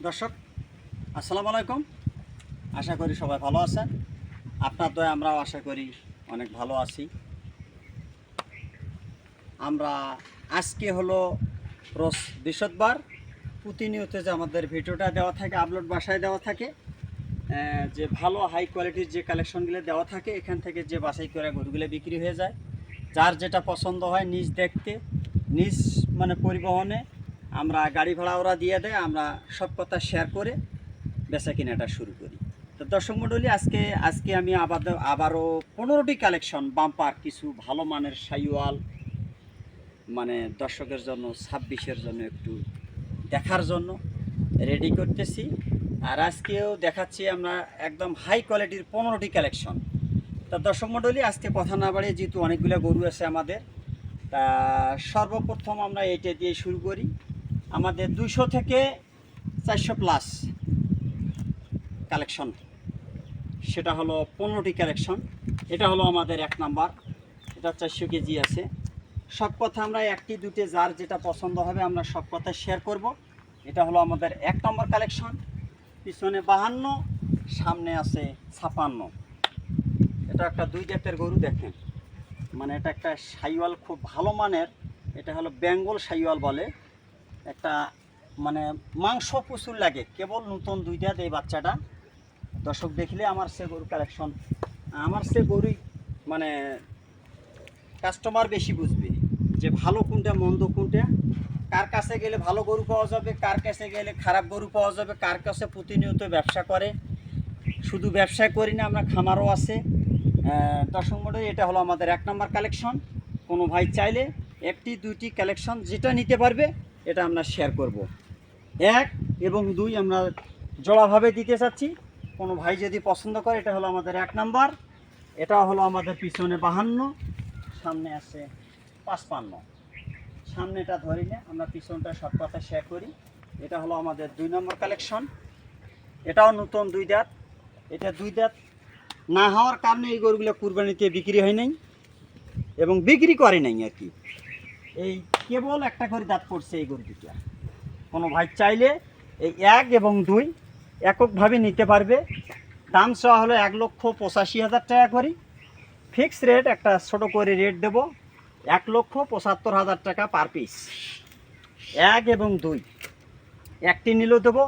দর্শক আসসালামু আলাইকুম। আশা করি সবাই ভালো আছেন। আপনার দয়া আমরাও আশা করি অনেক ভালো আছি। আমরা আজকে হলো রোজ বৃহস্পতিবার। প্রতিনিয়ত যে আমাদের ভিডিওটা দেওয়া থাকে, আপলোড বাসায় দেওয়া থাকে, যে ভালো হাই কোয়ালিটির যে কালেকশনগুলো দেওয়া থাকে, এখান থেকে যে বাছাই করে গরুগুলো বিক্রি হয়ে যায়। যার যেটা পছন্দ হয় নিজ দেখতে, নিজ পরিবহনে আমরা গাড়ি ভাড়া ওরা দিয়ে দেয়, আমরা সব কথা শেয়ার করে বেচা কেনাটা শুরু করি। তো দর্শক মণ্ডলী, আজকে আমি আবারও 15টি কালেকশন বাম্পার কিছু ভালো মানের সাইওয়াল দর্শকের জন্য 26-এর জন্য একটু দেখার জন্য রেডি করতেছি। আর আজকেও দেখাচ্ছি আমরা একদম হাই কোয়ালিটির 15টি কালেকশন। তা দর্শক মণ্ডলী, আজকে কথা না বাড়িয়ে যেহেতু অনেকগুলো গরু আছে আমাদের, তা সর্বপ্রথম আমরা এইটা দিয়ে শুরু করি। আমাদের 200 থেকে 400 প্লাস কালেকশন, সেটা হলো 15টি কালেকশন। এটা হলো আমাদের 1 নাম্বার, এটা 400 কেজি আছে। সব কথা আমরা একটি দুটি যার যেটা পছন্দ হবে আমরা সব কথা শেয়ার করব। এটা হলো আমাদের 1 নম্বর কালেকশন। পিছনে 52, সামনে আছে 56। এটা একটা 2 জাতের গরু, দেখেন এটা একটা সাইওয়াল, খুব ভালো মানের। এটা হলো বেঙ্গল সাইওয়াল বলে। একটা মাংস প্রচুর লাগে, কেবল নতুন 2 দাঁত এই বাচ্চাটা। দর্শক দেখলে আমার সে গরু কালেকশন, আমার সে গরুই কাস্টমার বেশি বুঝবে যে ভালো কোনটা মন্দ কোনটা। কার কাছে গেলে ভালো গরু পাওয়া যাবে, কার কাছে গেলে খারাপ গরু পাওয়া যাবে, কার কাছে প্রতিনিয়ত ব্যবসা করে। শুধু ব্যবসায় করি না, আমরা খামারও আছে। দর্শক মণ্ডলী, এটা হলো আমাদের 1 নম্বর কালেকশন। কোনো ভাই চাইলে একটি দুইটি কালেকশন যেটা নিতে পারবে এটা আমরা শেয়ার করব। 1 এবং 2 আমরা জোড়াভাবে দিতে চাচ্ছি। কোনো ভাই যদি পছন্দ করে, এটা হলো আমাদের 1 নাম্বার। এটা হলো আমাদের পিছনে 52, সামনে আছে 55। সামনেটা ধরি না, আমরা পিছনটা সব কথা শেয়ার করি। এটা হলো আমাদের 2 নম্বর কালেকশন। এটাও নতুন 2 দাঁত। এটা 2 দাঁত না হওয়ার কারণে এই গরুগুলো কুরবানিতে বিক্রি হয় নাই এবং বিক্রি করে নাই আর কি। এই কেবল একটা করে দাঁত পড়ছে এই গরু দুটা। কোনো ভাই চাইলে এই 1 এবং 2 এককভাবে নিতে পারবে। দাম চাওয়া হলো 1,85,000 টাকা করে। ফিক্সড রেট, একটা ছোটো করে রেট দেব, 1,75,000 টাকা পার পিস। 1 এবং 2 একটি নিলেও দেবো,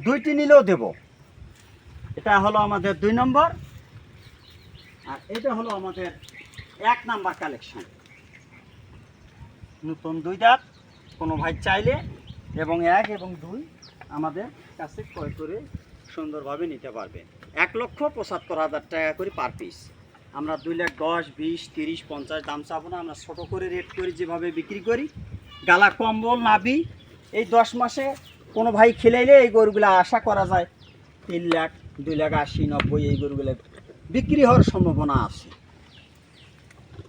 2টি নিলেও দেব। এটা হলো আমাদের 2 নম্বর। আর এটা হলো আমাদের 1 নাম্বার কালেকশন। নতুন 2 দাঁত, কোনো ভাই চাইলে এবং 1 এবং 2 আমাদের কাছে ক্রয় করে সুন্দরভাবে নিতে পারবে। 1,75,000 টাকা করে পার পিস। আমরা 2,10,000, 20, 30, 50 দাম চাবো না, আমরা ছোটো করে রেট করি, যেভাবে বিক্রি করি। গালা কম্বল নাবি এই 10 মাসে কোনো ভাই খেলাইলে এই গরুগুলো আশা করা যায় 3 লাখ, 2,80,000, 90 এই গরুগুলো বিক্রি হওয়ার সম্ভাবনা আছে।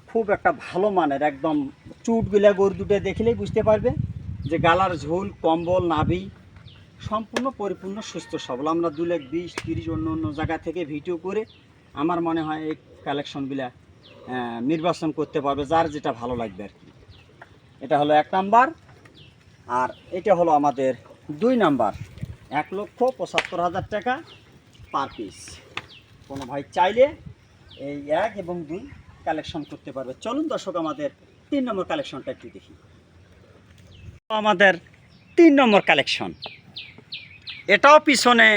খুব একটা ভালো মানের, একদম চুটগুলা গরু দুটো দেখলেই বুঝতে পারবে যে গালার ঝোল, কম্বল, নাভি সম্পূর্ণ পরিপূর্ণ সুস্থ সবল। আমরা 2,20,000, 30 অন্য অন্য জায়গা থেকে ভিডিও করে আমার মনে হয় এই কালেকশনগুলা নির্বাচন করতে পারবে, যার যেটা ভালো লাগবে আর কি। এটা হলো 1 নাম্বার। আর এটা হলো আমাদের 2 নাম্বার, 1,75,000 টাকা পার পিস। কোনো ভাই চাইলে এই 1 এবং 2 কালেকশন করতে পারবে। চলুন দর্শক, আমাদের 3 নম্বর কালেকশনটা একটু দেখি। আমাদের 3 নম্বর কালেকশন, এটাও পিছনে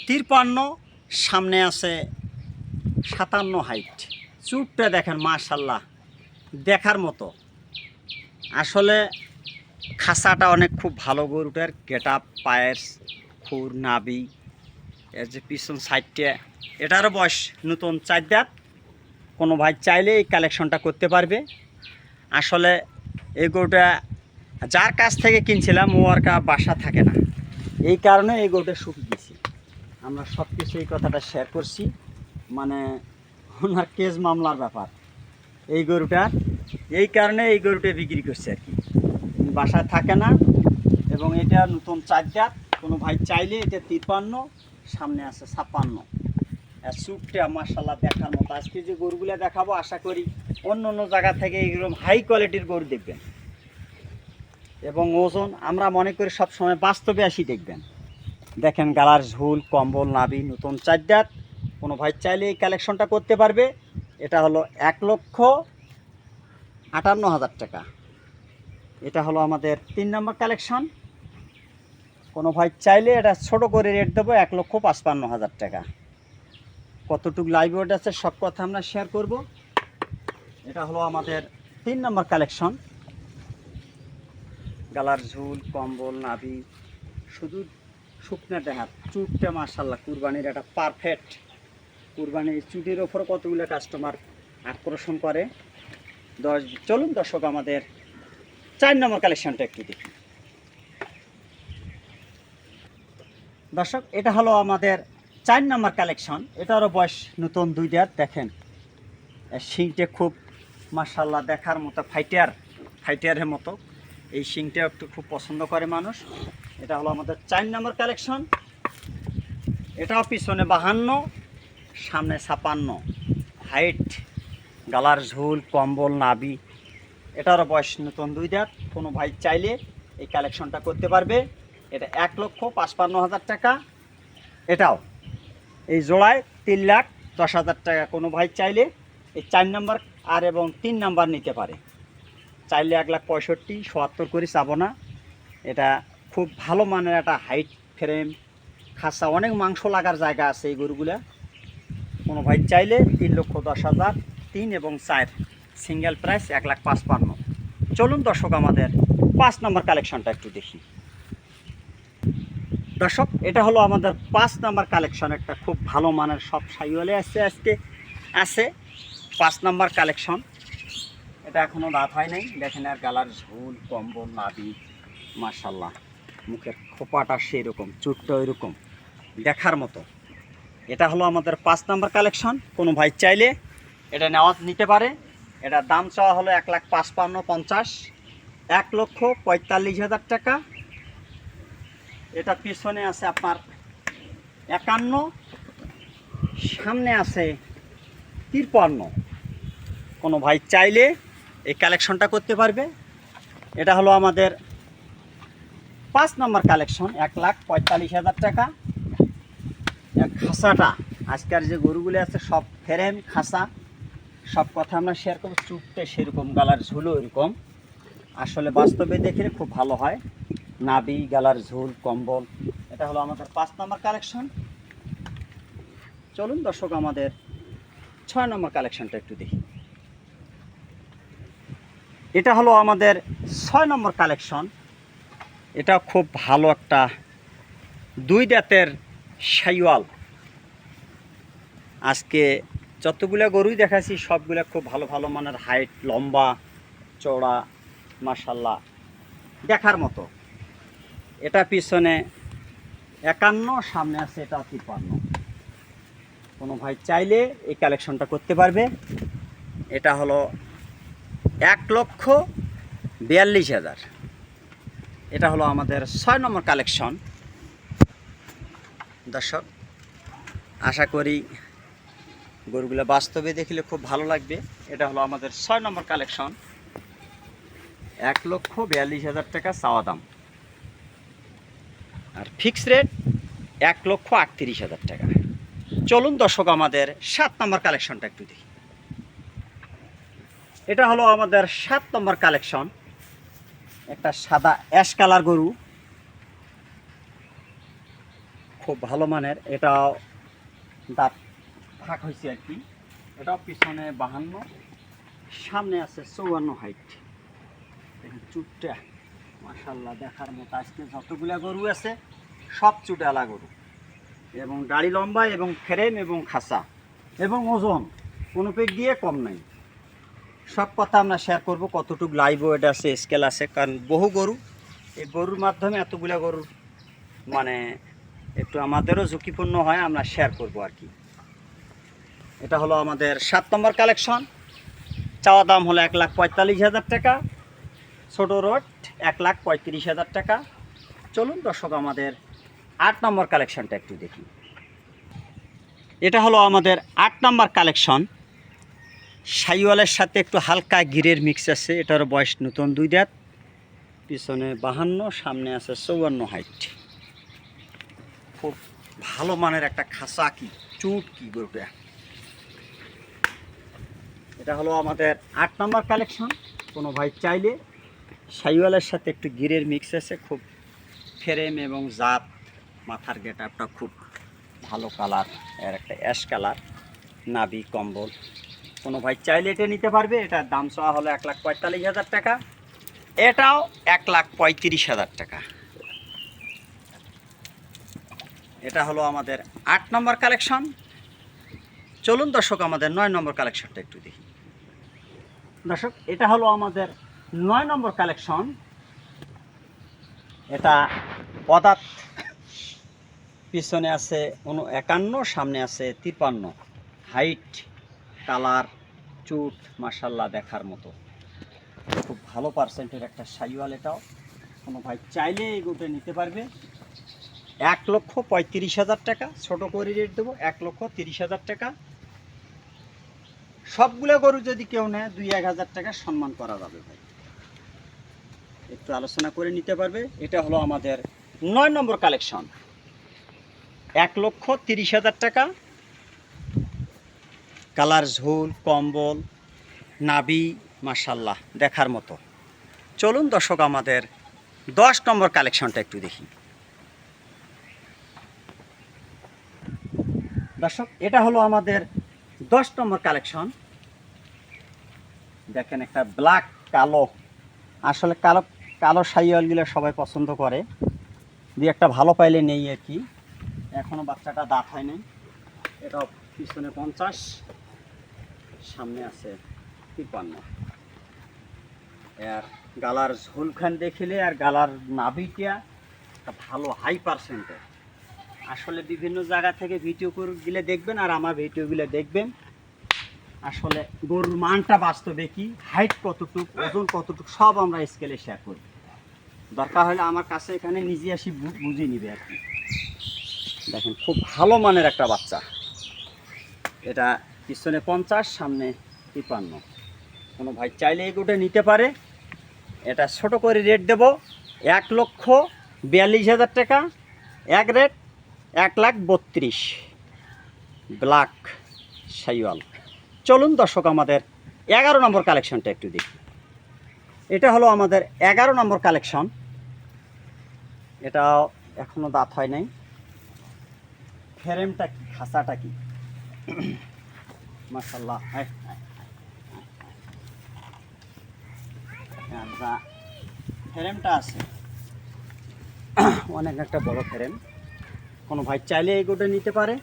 53, সামনে আছে 57 হাইট। চুটটা দেখেন, মাশাল্লাহ দেখার মতো। আসলে খাসাটা অনেক খুব ভালো গরুটার, গেট আপ, পায়ের খুর, নাবি, এর যে পিছন সাইডটা, এটারও বয়স নতুন 4 দাঁত। কোনো ভাই চাইলে এই কালেকশনটা করতে পারবে। আসলে এই গরুটা যার কাছ থেকে কিনছিলাম ও আর বাসা থাকে না, এই কারণে এই গরুটা শুকিয়ে গেছি। আমরা সব কিছু এই কথাটা শেয়ার করছি, ওনার কেস মামলার ব্যাপার এই গরুটার, এই কারণে এই গরুটা বিক্রি করছে আর কি। বাসায় থাকে না এবং এটা নতুন 4 দাঁত। কোনো ভাই চাইলে এটা 53, সামনে আছে 56। চুপটা মাশাল্লাহ দেখার মতো। আজকে যে গরুগুলো দেখাবো আশা করি অন্য অন্য জায়গা থেকে এইরকম হাই কোয়ালিটির গরু দেখবেন এবং ওজন আমরা মনে করি সব সময় বাস্তবে আসি দেখবেন। দেখেন গালার ঝুল, কম্বল, নাভি, নতুন 4 দাঁত। কোনো ভাই চাইলে এই কালেকশনটা করতে পারবে। এটা হলো 1,58,000 টাকা। এটা হলো আমাদের 3 নম্বর কালেকশন। কোনো ভাই চাইলে এটা ছোট করে রেট দেবো 1,55,000 টাকা। কতটুকু লাইভ ওয়েট আছে সব কথা আমরা শেয়ার করব। এটা হলো আমাদের 3 নম্বর কালেকশন। গালার ঝুল, কম্বল, নাভি, শুধু শুকনা দেহাত, চুটটা মাশাআল্লাহ কুরবানির একটা পারফেক্ট। কুরবানির চুটির ওপর কতগুলো কাস্টমার আকর্ষণ করে। চলুন দর্শক আমাদের 4 নম্বর কালেকশনটা একটু দেখি। দর্শক এটা হলো আমাদের 4 নম্বর কালেকশন। এটারও বয়স নতুন 2 দাঁত। দেখেন শিংটা খুব মাশাআল্লাহ দেখার মতো, ফাইটারের মতো। এই শিংটা একটু খুব পছন্দ করে মানুষ। এটা হলো আমাদের 4 নম্বর কালেকশন। এটাও পিছনে 52, সামনে 56 হাইট, গালার ঝুল, কম্বল, নাভি। এটারও বয়স নতুন 2 দাঁত। কোনো ভাই চাইলে এই কালেকশনটা করতে পারবে। এটা 1,55,000 টাকা। এটাও এই জোড়ায় 3,10,000 টাকা। কোনো ভাই চাইলে এই 4 নম্বর আর এবং 3 নাম্বার নিতে পারে। চাইলে 1,65,000 ৭০ করে চাবো না। এটা খুব ভালো মানের একটা হাইট ফ্রেম, খাসা, অনেক মাংস লাগার জায়গা আছে এই গরুগুলা। কোনো ভাই চাইলে 3,10,000, 3 এবং 4 সিঙ্গেল প্রাইস 1,55,000। চলুন দর্শক আমাদের 5 নম্বর কালেকশনটা একটু দেখি। দর্শক এটা হলো আমাদের 5 নম্বর কালেকশন। একটা খুব ভালো মানের সব সাইওয়ালে আজকে আছে 5 নম্বর কালেকশন। এটা এখনও দাঁত হয় নাই। দেখেন আর গালার ঝুল, কম্বল, নাভি মাশাআল্লাহ, মুখের খোপাটা সেরকম, চুটটা ওইরকম দেখার মতো। এটা হলো আমাদের 5 নম্বর কালেকশন। কোনো ভাই চাইলে এটা নিতে পারে। এটার দাম চাওয়া হলো 1,55,50, 1,45,000 টাকা। এটা পিছনে আছে আপনার 51, সামনে আছে 53। কোনো ভাই চাইলে এই কালেকশনটা করতে পারবে। এটা হলো আমাদের 5 নম্বর কালেকশন, 1,45,000 টাকা। খাসাটা আজকের যে গরুগুলো আছে সব ফ্রেম খাসা, সব কথা আমরা শেয়ার করবো। চুপটে সেরকম, গালার ঝুলও এরকম। আসলে বাস্তবে দেখলে খুব ভালো হয়। নাভি, গালার ঝুল, কম্বল। এটা হলো আমাদের 5 নম্বর কালেকশন। চলুন দর্শক আমাদের 6 নম্বর কালেকশনটা একটু দেখি। এটা হলো আমাদের 6 নম্বর কালেকশন। এটা খুব ভালো একটা 2 দাঁতের শাইওয়াল। আজকে যতগুলা গরুই দেখাচ্ছি সবগুলা খুব ভালো ভালো মানের, হাইট, লম্বা, চওড়া মাশাআল্লাহ দেখার মতো। এটা পিছনে 51, সামনে আছে এটা 53। কোনো ভাই চাইলে এই কালেকশনটা করতে পারবে। এটা হলো 1,42,000। এটা হলো আমাদের 6 নম্বর কালেকশন। দর্শক আশা করি গরুগুলো বাস্তবে দেখলে খুব ভালো লাগবে। এটা হলো আমাদের 6 নম্বর কালেকশন। 1,42,000 টাকা চাওয়া দাম, আর ফিক্স রেট 1,38,000 টাকা। চলুন দর্শক আমাদের 7 নম্বর কালেকশনটা একটু দেখি। এটা হলো আমাদের 7 নম্বর কালেকশন। একটা সাদা অ্যাশ কালার গরু, খুব ভালো মানের। এটাও দাঁত ফাঁক হয়েছে আর কি। এটাও পিছনে 52, সামনে আছে 54 হাইট। দেখেন চুটটা মাশাআল্লাহ দেখার মতো। আজকে যতগুলা গরু আছে সব চুটালা গরু, এবং দাড়ি লম্বা, এবং ফ্রেম, এবং খাসা, এবং ওজন কোনো পেক দিয়ে কম নাই। সব কথা আমরা শেয়ার করব। কতটুকু লাইভ ওয়েট আছে, স্কেল আছে, কারণ বহু গরু, এই গরুর মাধ্যমে এতগুলা গরুর মানে একটু আমাদেরও ঝুঁকিপূর্ণ হয়, আমরা শেয়ার করব আর কি। এটা হলো আমাদের 7 নম্বর কালেকশন। চাওয়া দাম হলো 1,45,000 টাকা। ছোট রোড 1,35,000 টাকা। চলুন দর্শক আমাদের 8 নম্বর কালেকশনটা একটু দেখি। এটা হলো আমাদের 8 নম্বর কালেকশন। শাইওয়ালের সাথে একটু হালকা গিরের মিক্স আছে। এটার বয়স নতুন 2 দাঁত। পিছনে 52, সামনে আছে 54 হাইট। খুব ভালো মানের একটা খাসা কি চুট কি গরুটা। এটা হলো আমাদের 8 নম্বর কালেকশন। কোনো ভাই চাইলে শাহিওয়ালের সাথে একটু গিরের মিক্স আছে, খুব ফ্রেম এবং জাত, মাথার গেটআপটা খুব ভালো কালার, এর একটা অ্যাশ কালার, নাভি কম্বল। কোনো ভাই চাইলে এটা নিতে পারবে। এটার দাম চাওয়া হলো 1,45,000 টাকা, এটাও 1,35,000 টাকা। এটা হলো আমাদের 8 নম্বর কালেকশন। চলুন দর্শক আমাদের 9 নম্বর কালেকশনটা একটু দেখি। দর্শক এটা হলো আমাদের 9 নম্বর কালেকশন। এটা পদাত, পিছনে আছে 51, সামনে আছে 53। হাইট, কালার, চুট মাশাল্লাহ দেখার মতো, খুব ভালো পার্সেন্টের একটা শাহিওয়াল। এটাও কোনো ভাই চাইলে এই গরুটা নিতে পারবে। 1,35,000 টাকা, ছোট করে রেট দেবো 1,30,000 টাকা। সবগুলো গরু যদি কেউ নেয় 2-1,000 টাকা সম্মান করা যাবে ভাই, একটু আলোচনা করে নিতে পারবে। এটা হলো আমাদের 9 নম্বর কালেকশন, 1,30,000 টাকা। কালার, ঝোল, কম্বল, নাভি মাশাল্লাহ দেখার মতো। চলুন দর্শক আমাদের 10 নম্বর কালেকশনটা একটু দেখি। দর্শক এটা হলো আমাদের 10 নম্বর কালেকশন। দেখেন একটা ব্ল্যাক কালো, আসলে কালো কালো শাহিওয়ালগুলো সবাই পছন্দ করে, দিয়ে একটা ভালো পাইলে নেই আর কি। এখনও বাচ্চাটা দাঁত হয় নাই। এটা পিছনে 50, সামনে আছে 53। আর গালার ঝোলখান দেখিলে আর গালার নাভিটা একটা ভালো হাই পার্সেন্টের। আসলে বিভিন্ন জায়গা থেকে ভিডিও করে গেলে দেখবেন আর আমার ভিডিওগুলো দেখবেন, আসলে গরুর মানটা বাস্তবে কি, হাইট কতটুক, ওজন কতটুক সব আমরা স্কেলে শেয়ার করি। দরকার হলে আমার কাছে এখানে নিজে আসি বুঝিয়ে নিবে আর কি। দেখেন খুব ভালো মানের একটা বাচ্চা। এটা পিছনে 50, সামনে 53। কোনো ভাই চাইলে এই গরুটা নিতে পারে। এটা ছোট করে রেট দেব 1,42,000 টাকা, এক রেট 1,32,000। ব্ল্যাক শাহিওয়াল। চলুন দর্শক আমাদের 11 নম্বর কালেকশনটা একটু দেখি। এটা হলো আমাদের 11 নম্বর কালেকশন। এটা এখনো দাঁত হয় নাই। ফ্রেমটা কি, খাসাটা কি মাশাল্লাহ, ফ্রেমটা আছে অনেক একটা বড় ফ্রেম। কোনো ভাই চাইলে এই গরুটা নিতে পারে।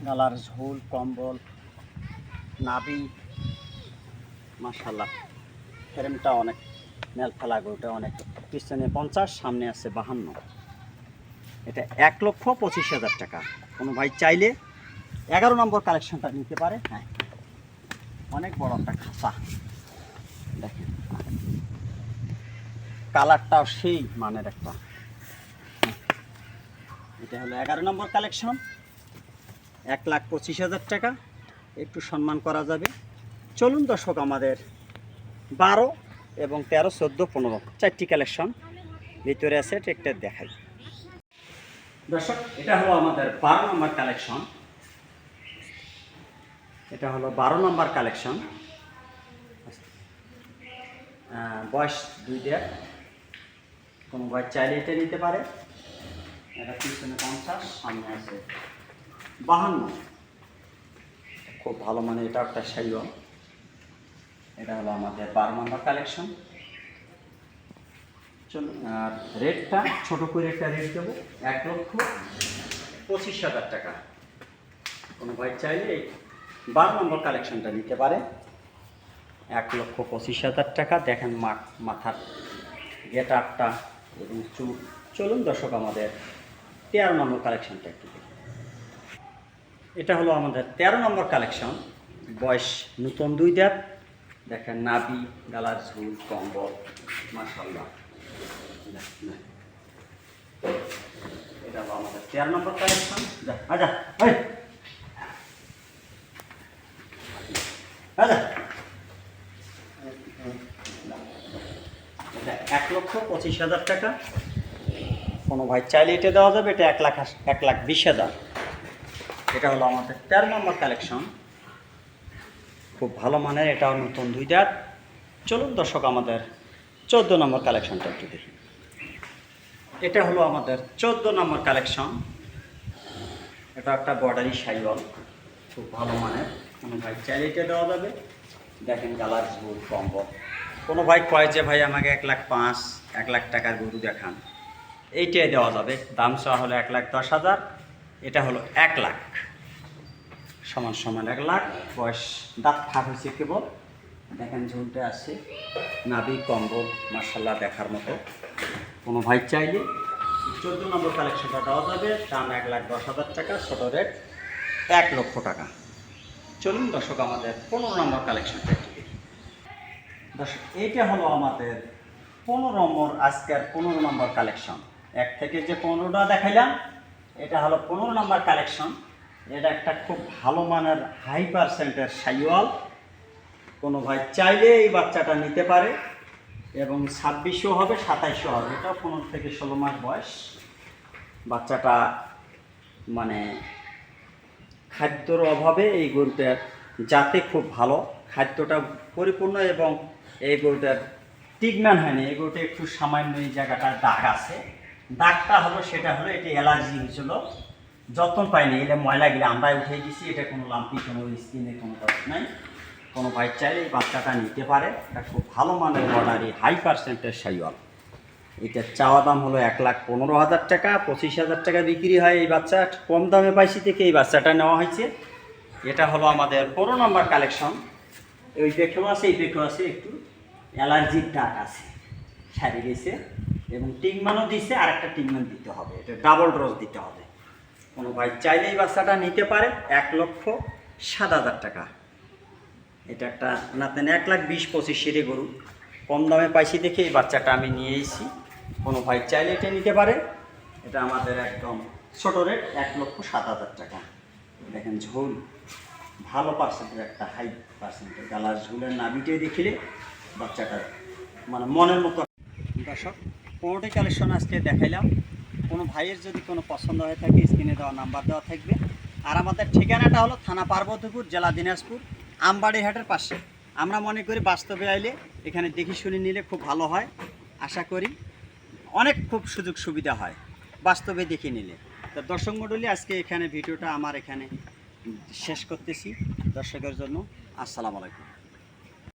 গালার ঝোল, কম্বল, নাভি মাশাল্লাহ, ফ্রেমটা অনেক মেল ফেলা গরুটা অনেক। পিছনে 50, সামনে আছে 52। এটা 1,25,000 টাকা। কোনো ভাই চাইলে 11 নম্বর কালেকশনটা নিতে পারে। হ্যাঁ, অনেক বড় একটা খাসা, দেখেন কালারটাও সেই মানের একটা। এটা হলো 11 নম্বর কালেকশন, 1,25,000 টাকা, একটু সম্মান করা যাবে। চলুন দর্শক আমাদের 12 এবং 13, 14, 15 চারটি কালেকশন ভিতরে আছে, ট্রেকটা দেখাই। দর্শক এটা হলো আমাদের 12 নম্বর কালেকশন। এটা হলো 12 নম্বর কালেকশন। বয়স 2 দেড়। কোনো ভাই চাইলে এটা নিতে পারে। এটা পিছনে 50, সামনে আছে 52। খুব ভালো মানে এটা একটা শাহিওয়াল। এটা হলো আমাদের 12 নম্বর কালেকশন। চলুন আর রেটটা ছোটো করে একটা রেট দেবো 1,25,000 টাকা। কোনো ভাই চাইলে 12 নম্বর কালেকশনটা নিতে পারে। 1,25,000 টাকা। দেখেন মাথার গেটআপটা এবং চুল। চলুন দর্শক আমাদের 13 নম্বর কালেকশনটা একটু দেখি। এটা হলো আমাদের 13 নম্বর কালেকশন। বয়স নতুন 2 দাঁত। দেখেন নাভি, গালার ঝুল, কম্বল মাশাআল্লাহ। এটা হলো আমাদের 13 নম্বর কালেকশন। আচ্ছা এটা 1,25,000 টাকা। কোনো ভাই চাইলে এটা দেওয়া যাবে, এটা 1,20,000। এটা হলো আমাদের 13 নম্বর কালেকশন, খুব ভালো মানের, এটাও নতুন 2 দাঁত। চলুন দর্শক আমাদের 14 নম্বর কালেকশনটা একটু দেখি। এটা হলো আমাদের 14 নম্বর কালেকশন। এটা একটা বর্ডারি শাইওয়াল, খুব ভালো মানের, কোনো ভাই চাইলে এটা দেওয়া যাবে। দেখেন কালার ঝুল কম্বল। কোনো ভাই কয় যে ভাই আমাকে 1,05,000 1,00,000 টাকার গরু দেখান, এইটাই দেওয়া যাবে। দাম চাওয়া হলো 1,10,000, এটা হলো 1,00,000 সমান সমান 1,00,000। বয়স দাঁত ফাঁক হয়েছে কেবল, দেখেন ঝুলটা আছে, নাভি কম্বল মার্শাল্লাহ দেখার মতো। কোনো ভাই চাইলে 14 নম্বর কালেকশনটা দেওয়া যাবে। দাম 1,10,000 টাকা, ছোটো রেট 1,00,000 টাকা। চলুন দর্শক আমাদের 15 নম্বর কালেকশনটা একটু দেখি। দর্শক এইটা হলো আমাদের 15 নম্বর, আজকের 15 নম্বর কালেকশন। এক থেকে যে 15টা দেখাইলাম, এটা হলো 15 নম্বর কালেকশন। এটা একটা খুব ভালো মানের হাই পার্সেন্টের শাইওয়াল। কোনো ভাই চাইলে এই বাচ্চাটা নিতে পারে, এবং 26ও হবে 27ও হবে। এটা 15 থেকে 16 মাস বয়স। বাচ্চাটা মানে খাদ্যর অভাবে এই গরুটার জাতে খুব ভালো, খাদ্যটা পরিপূর্ণ, এবং এই গরুটার ট্রিটমেন্ট হয়নি। এই গরুটা একটু সামান্য এই জায়গাটার দাগ আছে, দাগটা হলো সেটা হলো এটি অ্যালার্জি হয়েছিল, যত্ন পাইনি, এটা ময়লা গেলে আমরাই উঠে দিছি। এটা কোনো লাম্পি, কোনো স্কিনে কোনো দরকার নাই। কোনো ভাই চাইলে এই বাচ্চাটা নিতে পারে। এটা খুব ভালো মানের বর্ডারি হাই পার্সেন্টের শাইওয়াল। এটার চাওয়া দাম হলো 1,15,000 টাকা, 25,000 টাকা বিক্রি হয়। এই বাচ্চা কম দামে পাইছি থেকে এই বাচ্চাটা নেওয়া হয়েছে। এটা হলো আমাদের 15 নম্বর কালেকশন। ওই পেখেও আছে, এই পেখেও আছে, একটু অ্যালার্জির দাগ আছে, সারি গেছে, এবং টিকমানও দিছে, আর একটা টিকমান দিতে হবে, এটা ডাবল ডোজ দিতে হবে। কোনো ভাই চাইলে এই বাচ্চাটা নিতে পারে 1,07,000 টাকা। এটা একটা নাতেন 1,20,25 গরু, কম দামে পাইছি দেখে এই বাচ্চাটা আমি নিয়ে এসেছি। কোনো ভাই চাইলে এটা নিতে পারে। এটা আমাদের একদম ছোট রেট 1,07,000 টাকা। দেখেন ঝোল ভালো পার্সেন্টের, একটা হাই পার্সেন্টের গালার ঝোলের নাভিটাই দেখিলে বাচ্চাটার মানে মনের মতো। দর্শক 15টি কালেকশন আজকে দেখাইলাম। কোনো ভাইয়ের যদি কোনো পছন্দ হয়ে থাকে, স্ক্রিনে দেওয়া নাম্বার দেওয়া থাকবে। আর আমাদের ঠিকানাটা হলো থানা পার্বতীপুর, জেলা দিনাজপুর, আমবাড়ি হাটের পাশে। আমরা মনে করি বাস্তবে আইলে এখানে দেখে শুনে নিলে খুব ভালো হয়। আশা করি অনেক খুব সুযোগ সুবিধা হয় বাস্তবে দেখে নিলে। তো দর্শক মণ্ডলী, আজকে এখানে ভিডিওটা আমার এখানে শেষ করতেছি। দর্শকের জন্য আসসালামু আলাইকুম।